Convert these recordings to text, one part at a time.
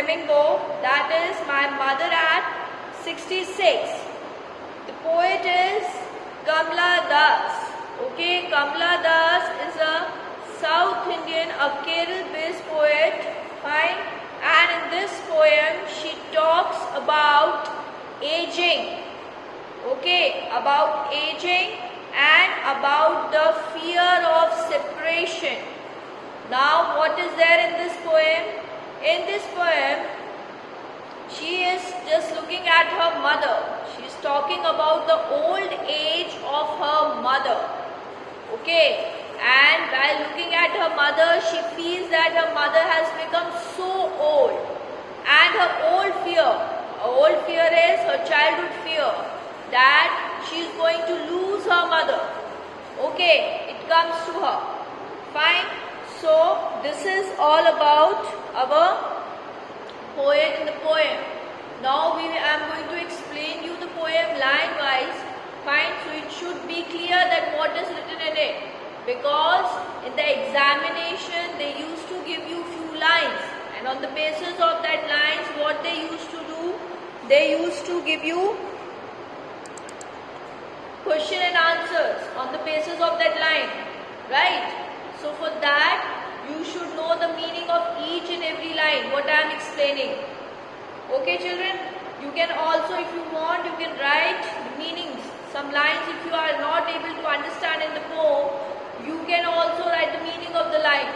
flamingo, that is my mother at 66. The poet is Kamla Das. Okay, Kamla Das is a South Indian, a Kerala-based poet. Fine. And in this poem, she talks about aging. Okay, about aging and about the fear of separation. Now, what is there in this poem? In this poem, she is just looking at her mother. She is talking about the old age of her mother. Okay, and while looking at her mother, she feels that her mother has become so old. And her old fear is her childhood fear that she is going to lose her mother. Okay, it comes to her. Fine. So, this is all about our poet in the poem. Now, I am going to explain you the poem line-wise. Fine. So, it should be clear that what is written in it. Because in the examination, they used to give you few lines. And on the basis of that lines, what they used to do, they used to give you question and answers on the basis of that line. Right? So for that, you should know the meaning of each and every line, what I am explaining. Okay children, you can also, if you want, you can write the meanings. Some lines, if you are not able to understand in the poem, you can also write the meaning of the line.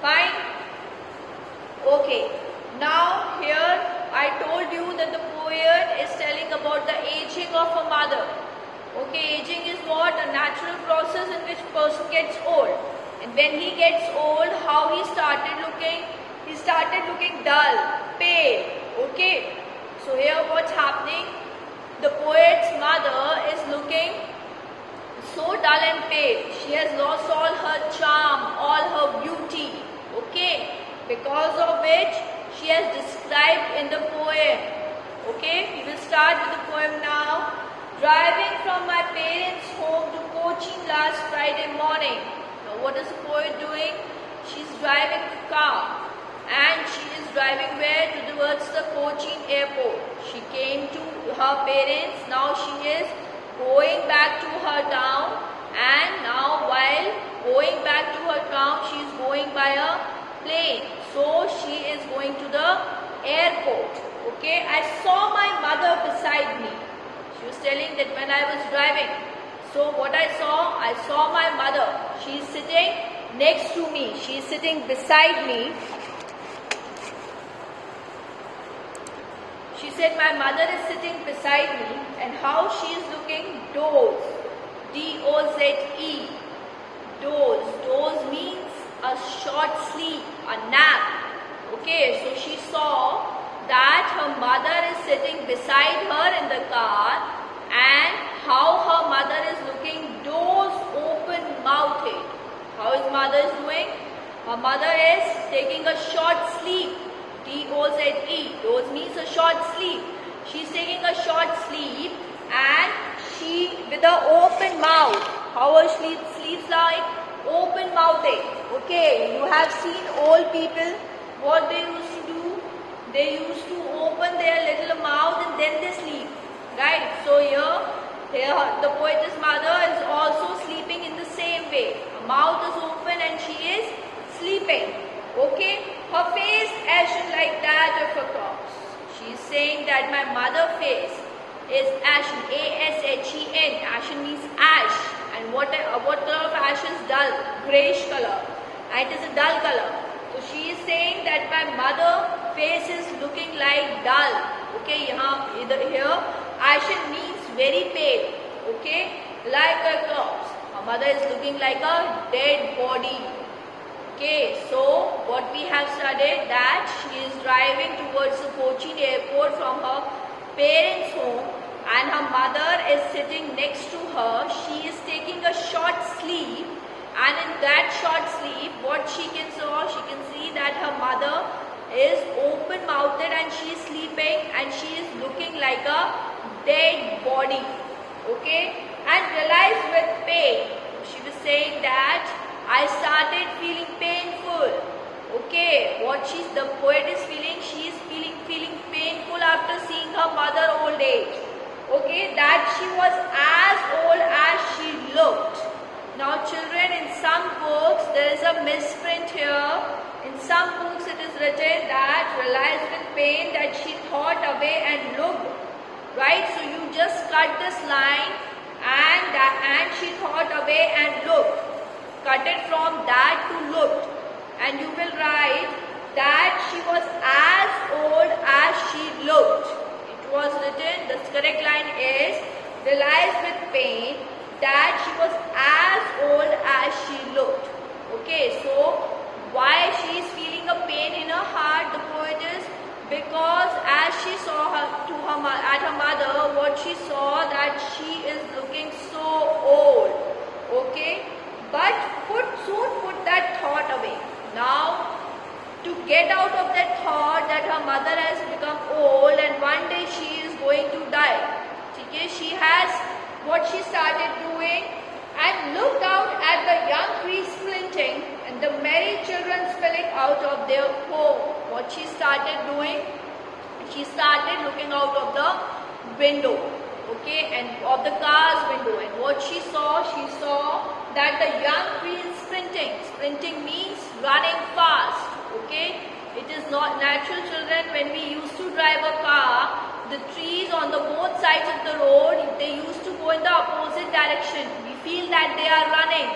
Fine? Okay. Now here, I told you that the poet is telling about the aging of a mother. Okay, aging is what? A natural process in which person gets old. And when he gets old, how he started looking? He started looking dull, pale. Okay. So here what's happening? The poet's mother is looking so dull and pale. She has lost all her charm, all her beauty. Okay. Because of which she has described in the poem. Okay. We will start with the poem now. Driving from my parents' home to Cochin last Friday morning. What is the poet doing? She is driving a car and she is driving where? Towards the Cochin airport. She came to her parents. Now she is going back to her town, and now while going back to her town, she is going by a plane. So she is going to the airport. Okay, I saw my mother beside me. She was telling that when I was driving. So what I saw my mother. She is sitting next to me. She is sitting beside me. She said my mother is sitting beside me, and how she is looking? Doze. D-O-Z-E. Doze. Doze means a short sleep, a nap. Okay, so she saw that her mother is sitting beside her in the car, and how her mother is looking doze open-mouthed. How is mother is doing? Her mother is taking a short sleep. D-O-Z-E. Doze means a short sleep. She is taking a short sleep, and she with an open mouth. How her sleeps like? Open-mouthed. Okay, you have seen old people. What they used to do? They used to open their little mouth and then they sleep. Right? So here the poetess mother is also sleeping in the same way. Her mouth is open and she is sleeping. Okay? Her face ashen like that of a corpse. She is saying that my mother's face is ashen. A-S-H-E-N. Ashen means ash. And what color of ash is? Dull. Grayish color. And it is a dull color. So she is saying that my mother face is looking like dull. Okay, here ashen means very pale. Okay, like a corpse. Her mother is looking like a dead body. Okay, so what we have studied, that she is driving towards the Cochin airport from her parents' home, and her mother is sitting next to her. She is taking a short sleep. And in that short sleep, what she can see that her mother is open-mouthed and she is sleeping and she is looking like a dead body. Okay? And realized with pain. She was saying that I started feeling painful. Okay? The poet is feeling she is seeing her mother old age. Okay, that she was as old as she looked. Now children, in some books there is a misprint here. In some books it is written that realized with pain that she thought away and looked. Right, so you just cut this line and she thought away and looked. Cut it from that to looked, and you will write that she was as old as she looked. It was written, the correct line is, realized with pain that she was as old as she looked. Okay, so why she is feeling a pain in her heart, the poet is, because as she saw at her mother, what she saw that she is looking so old. Okay, but soon put that thought away. Now, to get out of that thought that her mother has become old and one day she is going to die. Okay, she has what she started doing and looked out at the young trees splinting and the merry children spilling out of their home. What she started doing, she started looking out of the window, okay, and of the car's window, and what she saw that the young trees sprinting. Sprinting means running fast, okay. It is not natural, children. When we used to drive a car, the trees on the both sides of the road, they used to go in the opposite direction. We feel that they are running.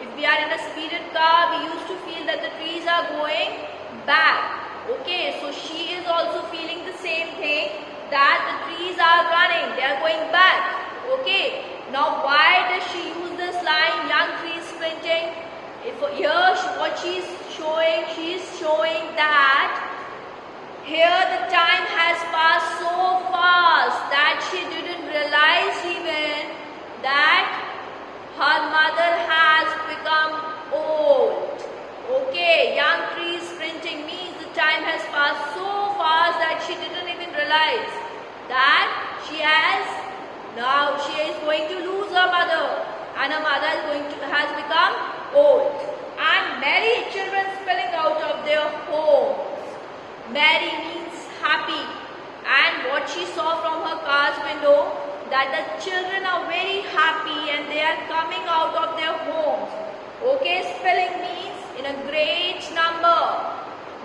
If we are in a speeded car, we used to feel that the trees are going back. Okay, so she is also feeling the same thing, that the trees are running, they are going back. Okay, now why does she use this line, young trees sprinting? If here what she is showing that here the time has passed so fast that she didn't realize even that her mother has become old. Okay, young trees sprinting means the time has passed so fast that she didn't even realize that she is going to lose her mother, and her mother has become old. And merry children spilling out of their homes. Merry means happy, and what she saw from her car's window, that the children are very happy and they are coming out of their homes. Okay, spilling means in a great number.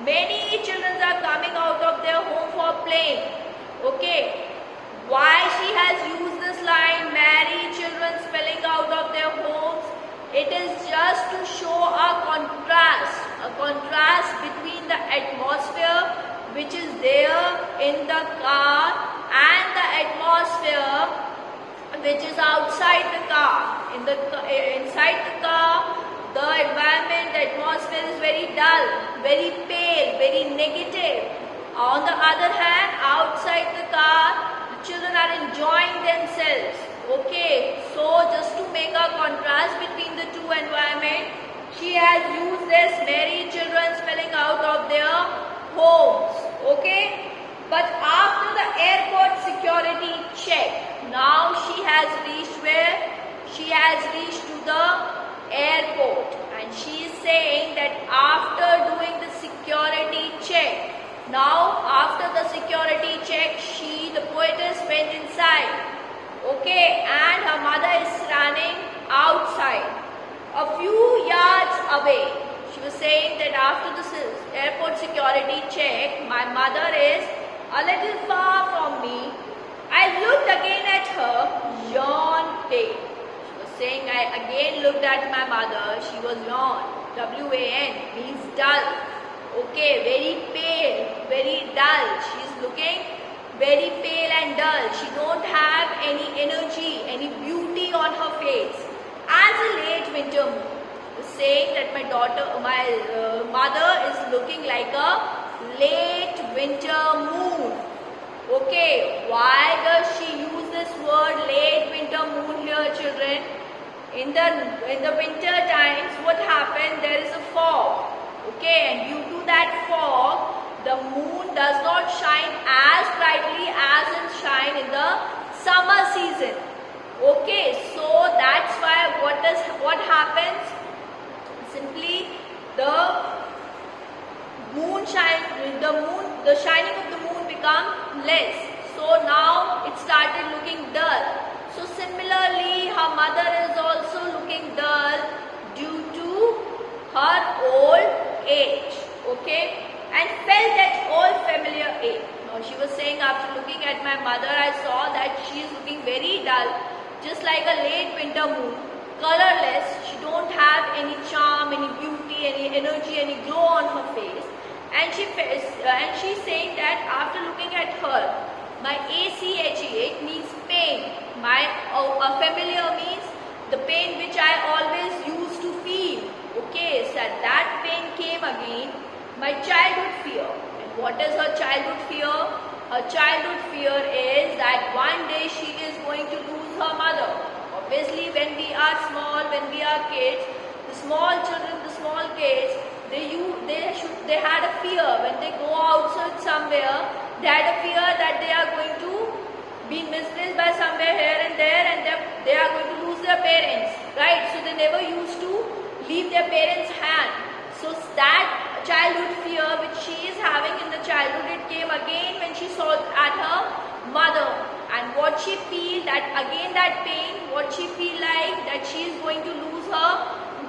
Many children are coming out of their home for playing. Okay, why she has used this line, merry children spilling out of their homes? It is just to show a contrast between the atmosphere which is there in the car and the atmosphere which is outside the car. Inside the car, the environment, the atmosphere is very dull, very pale, very negative. On the other hand, outside the car, the children are enjoying themselves. Okay, so just to make a contrast between the two environments, she has used this merry children spilling out of their homes. Okay, but after the airport security check, now she has reached where? She has reached to the airport, and she is saying that after doing the security check, now after the security check, the poetess went inside. Okay, and her mother is running outside. A few yards away, she was saying that after the airport security check, my mother is a little far from me. I looked again at her, yawned pale. She was saying, I again looked at my mother, she was yawned. W-A-N means dull. Okay, very pale, very dull. She is looking very pale and dull. She don't have any energy, any beauty on her face. As a late winter moon, saying that my mother is looking like a late winter moon. Okay, why does she use this word late winter moon here, children? In the winter times, what happened? There is a fog. Okay, and due to that fog, the moon does not shine as brightly as it shines in the summer season. Okay, so that's why what happens? Simply the shining of the moon becomes less. So So now it started looking dull. So similarly, her mother is also looking dull due to her old age. Okay, and felt that all familiar ache. Now she was saying, after looking at my mother, I saw that she is looking very dull, just like a late winter moon, colorless. She don't have any charm, any beauty, any energy, any glow on her face. And she's saying that after looking at her, my ACHE, it means pain. My familiar means the pain which I always used to feel. Okay, so that pain came again. My childhood fear. And what is her childhood fear? Her childhood fear is that one day she is going to lose her mother. Obviously, when we are small, when we are kids, the small children, the small kids, they had a fear. When they go outside somewhere, they had a fear that they are going to be misplaced by somewhere here and there, and they are going to lose their parents, right? So they never used to leave their parents' hand. So that childhood fear which she is having in the childhood, it came again when she saw at her mother. And what she feel, that again that pain, what she feel like that she is going to lose her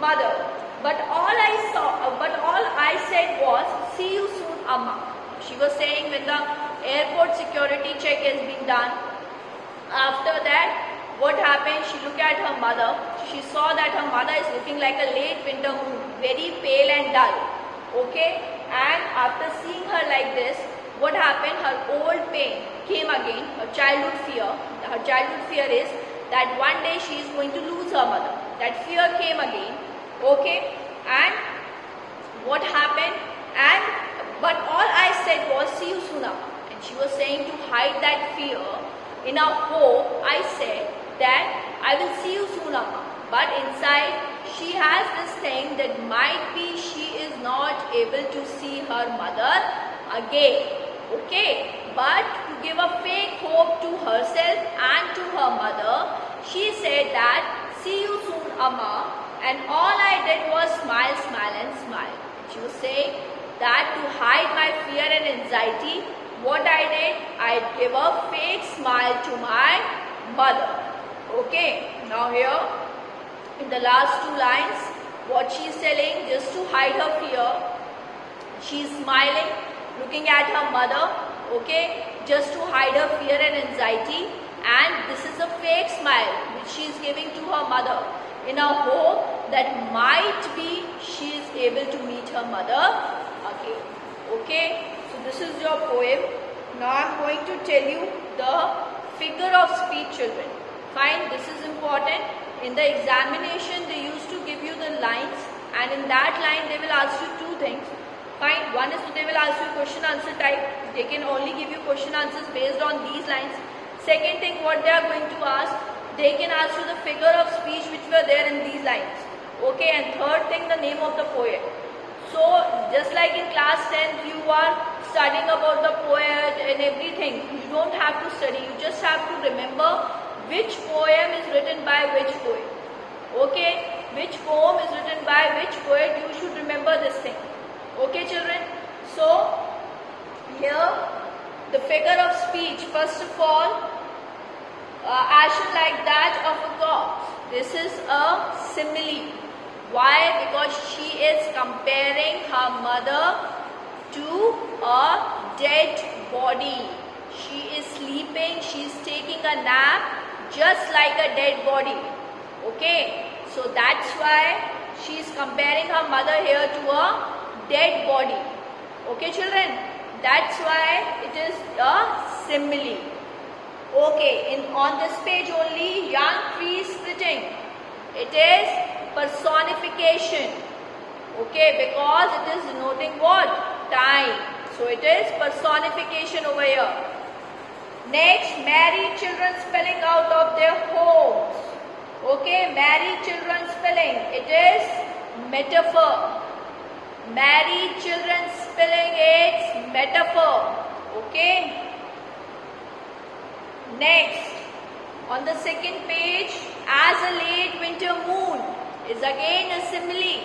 mother. But all I said was, see you soon, Amma. She was saying when the airport security check has been done, after that, what happened? She looked at her mother. She saw that her mother is looking like a late winter moon, very pale and dull. Okay, and after seeing her like this, what happened? Her old pain came again, her childhood fear. Her childhood fear is that one day she is going to lose her mother. That fear came again. Okay, and what happened? But all I said was, see you soon, Amma. And she was saying to hide that fear, in a hope, I said that I will see you soon, Amma. But inside, she has this thing that might be she is not able to see her mother again. Okay, but to give a fake hope to herself and to her mother, she said that, see you soon, Amma. And all I did was smile, smile and smile. She was saying that to hide my fear and anxiety, what I did, I gave a fake smile to my mother. Okay, now here in the last two lines, what she is telling, just to hide her fear, she is smiling, looking at her mother, okay, just to hide her fear and anxiety. And this is a fake smile which she is giving to her mother, in a hope that might be she is able to meet her mother again. Okay, so this is your poem. Now I am going to tell you the figure of speech, children. Fine, this is important. In the examination, they used to give you the lines, and in that line they will ask you two things. Fine, one is they will ask you question answer type. They can only give you question answers based on these lines. Second thing, what they are going to ask, they can ask you the figure of speech which were there in these lines. Okay, and third thing, the name of the poet. So just like in class 10th, you are studying about the poet and everything. You don't have to study. You just have to remember which poem is written by which poet. Okay, which poem is written by which poet. You should remember this thing. Okay, children. So here, the figure of speech. First of all, action like that of a corpse. This is a simile. Why? Because she is comparing her mother to a dead body. She is sleeping, she is taking a nap just like a dead body. Okay, so that's why she is comparing her mother here to a dead body. Okay, children, that's why it is a simile. Okay, on this page only, young tree splitting. It is personification. Okay, because it is denoting what? Time. So it is personification over here. Next, married children spelling out of their homes. Okay, married children spelling. It is metaphor. Married children spelling, it's metaphor. Okay. Next, on the second page, as a late winter moon is again a simile.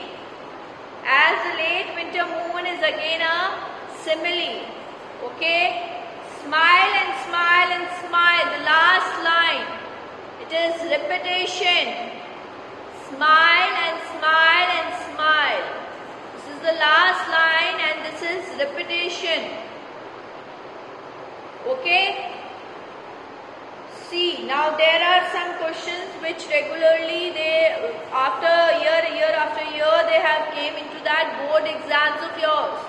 As a late winter moon is again a simile. Okay. Smile and smile and smile. The last line. It is repetition. Smile and smile and smile. This is the last line and this is repetition. Okay? See, now there are some questions which regularly after year after year they have came into that board exams of yours.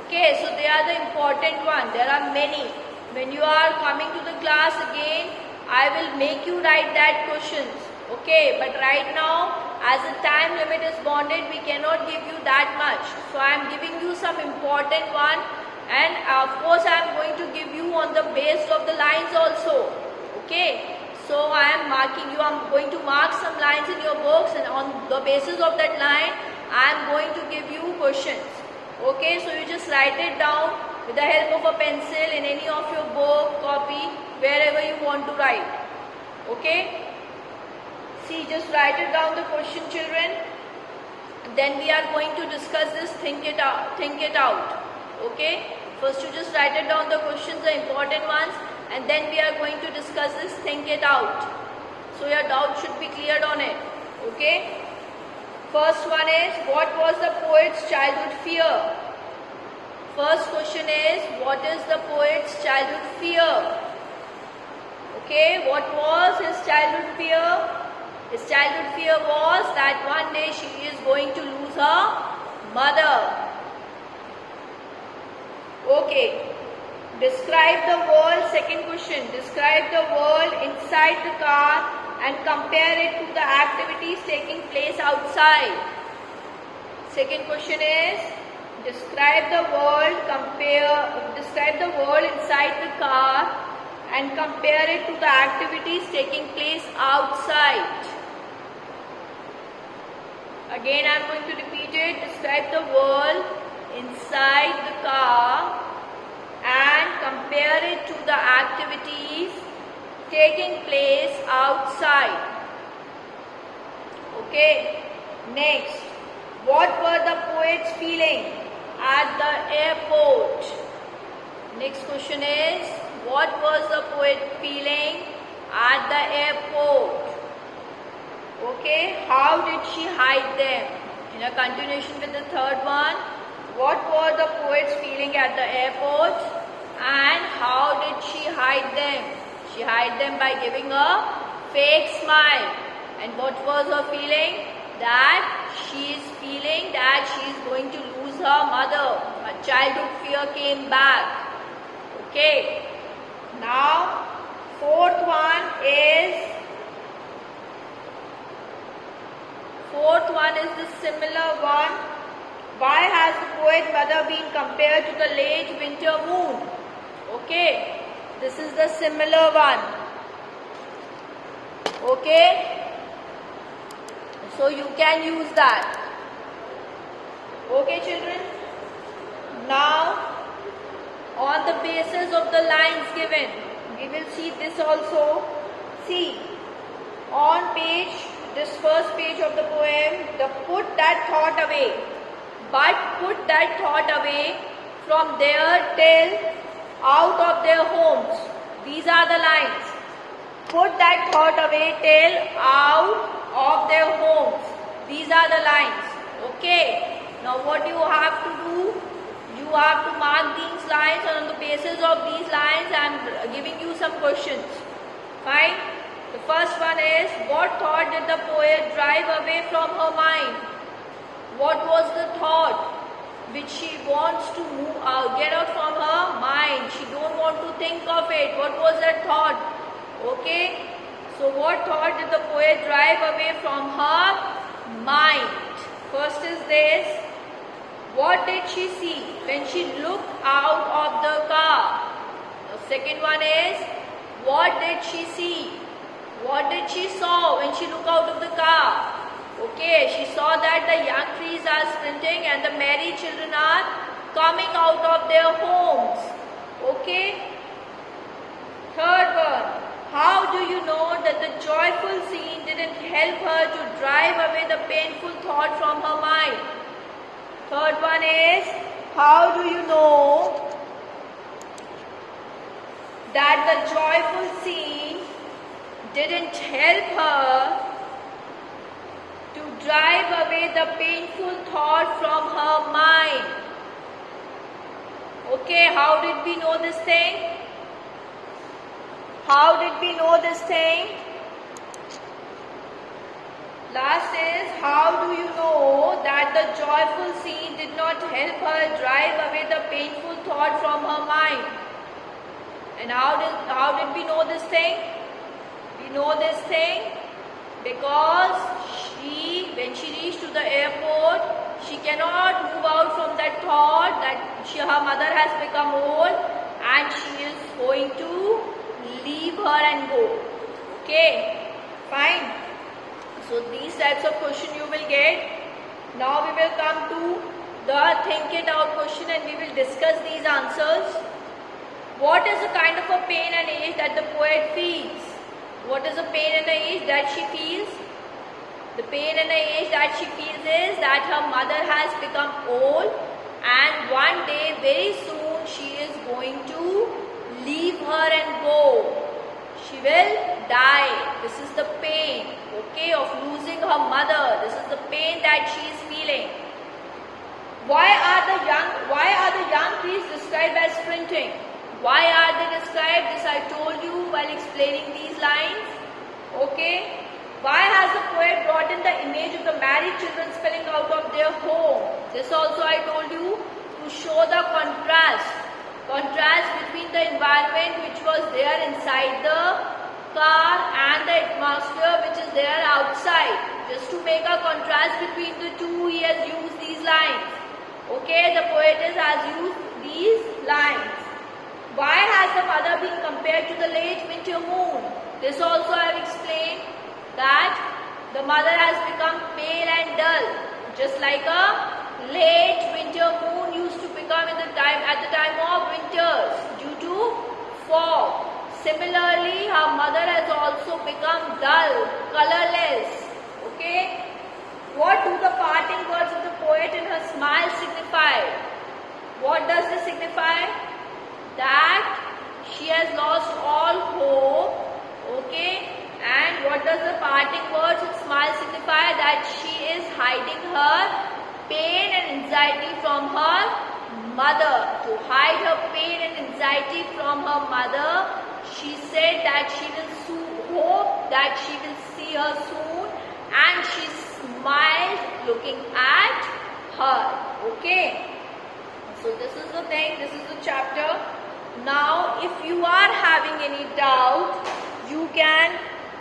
Okay, so they are the important one. There are many. When you are coming to the class again, I will make you write that questions. Okay, but right now, as the time limit is bonded, we cannot give you that much. So I am giving you some important one, and of course I am going to give you on the base of the lines also. Okay, so I am marking you. I am going to mark some lines in your books, and on the basis of that line, I am going to give you questions. Okay, so you just write it down with the help of a pencil in any of your book, copy, wherever you want to write. Okay. See, just write it down the question, children. Then we are going to discuss this, think it out. Okay. First you just write it down the questions, the important ones, and then we are going to discuss this, think it out. So your doubt should be cleared on it. Okay. First one is, what was the poet's childhood fear? First question is, what is the poet's childhood fear? Okay, what was his childhood fear? His childhood fear was that one day she is going to lose her mother. Okay. Describe the world, second question. Describe the world inside the car and compare it to the activities taking place outside. Second question is, describe the world inside the car and compare it to the activities taking place outside. Again, I am going to repeat it. Describe the world inside the car and compare it to the activities taking place outside. Okay. Next, what were the poets feeling at the airport? Next question is, what was the poet feeling at the airport? Okay, how did she hide them? In a continuation with the third one, what were the poets feeling at the airport and how did she hide them? She hid them by giving a fake smile. And what was her feeling? That she is feeling that she is going to lose her mother. Her childhood fear came back. Okay. Now, fourth one is the similar one. Why has the poet mother been compared to the late winter moon? Okay, this is the similar one. Okay, so you can use that. Okay, children. Now, on the basis of the lines given, we will see this also. See, on this first page of the poem, the put that thought away. But put that thought away from there till out of their homes. These are the lines. Put that thought away till out of their homes. These are the lines. Okay. Now what you have to do? You have to mark these lines, and on the basis of these lines I am giving you some questions. Fine. The first one is, what thought did the poet drive away from her mind? What was the thought which she wants to get out from her mind? She don't want to think of it. What was that thought? Okay. So what thought did the poet drive away from her mind? First is this. What did she see when she looked out of the car? The second one is, what did she see? What did she saw when she looked out of the car? Okay, she saw that the young trees are sprinting and the merry children are coming out of their homes. Okay. Third one, how do you know that the joyful scene didn't help her to drive away the painful thought from her mind? Third one is, how do you know that the joyful scene didn't help her to drive away the painful thought from her mind. Okay, how did we know this thing? How did we know this thing? Last is, how do you know that the joyful scene did not help her drive away the painful thought from her mind? And how did we know this thing? We know this thing because when she reached to the airport, she cannot move out from that thought that her mother has become old and she is going to leave her and go. Okay, fine. So these types of question you will get. Now we will come to the think it out question and we will discuss these answers. What is the kind of a pain and age that the poet feels? What is the pain and the age that she feels? The pain and the age that she feels is that her mother has become old and one day very soon she is going to leave her and go. She will die. This is the pain, okay, of losing her mother. This is the pain that she is feeling. Why are the young trees described as sprinting? Why are they described? This I told you while explaining these lines. Okay. Why has the poet brought in the image of the married children spilling out of their home? This also I told you to show the contrast between the environment which was there inside the car and the atmosphere which is there outside. Just to make a contrast between the two, he has used these lines. Okay, the poetess has used these lines. Why has the mother been compared to the late winter moon? This also I have explained that the mother has become pale and dull, just like a late winter moon used to become at the time of winters due to fog. Similarly, her mother has also become dull, colorless. Okay. What do the parting words of the poet in her smile signify? What does this signify? That she has lost all hope. Okay. And what does the parting words of smile signify? That she is hiding her pain and anxiety from her mother. To hide her pain and anxiety from her mother, she said that she will hope that she will see her soon, and she smiled looking at her. Okay. So this is the thing, this is the chapter. Now if you are having any doubt, you can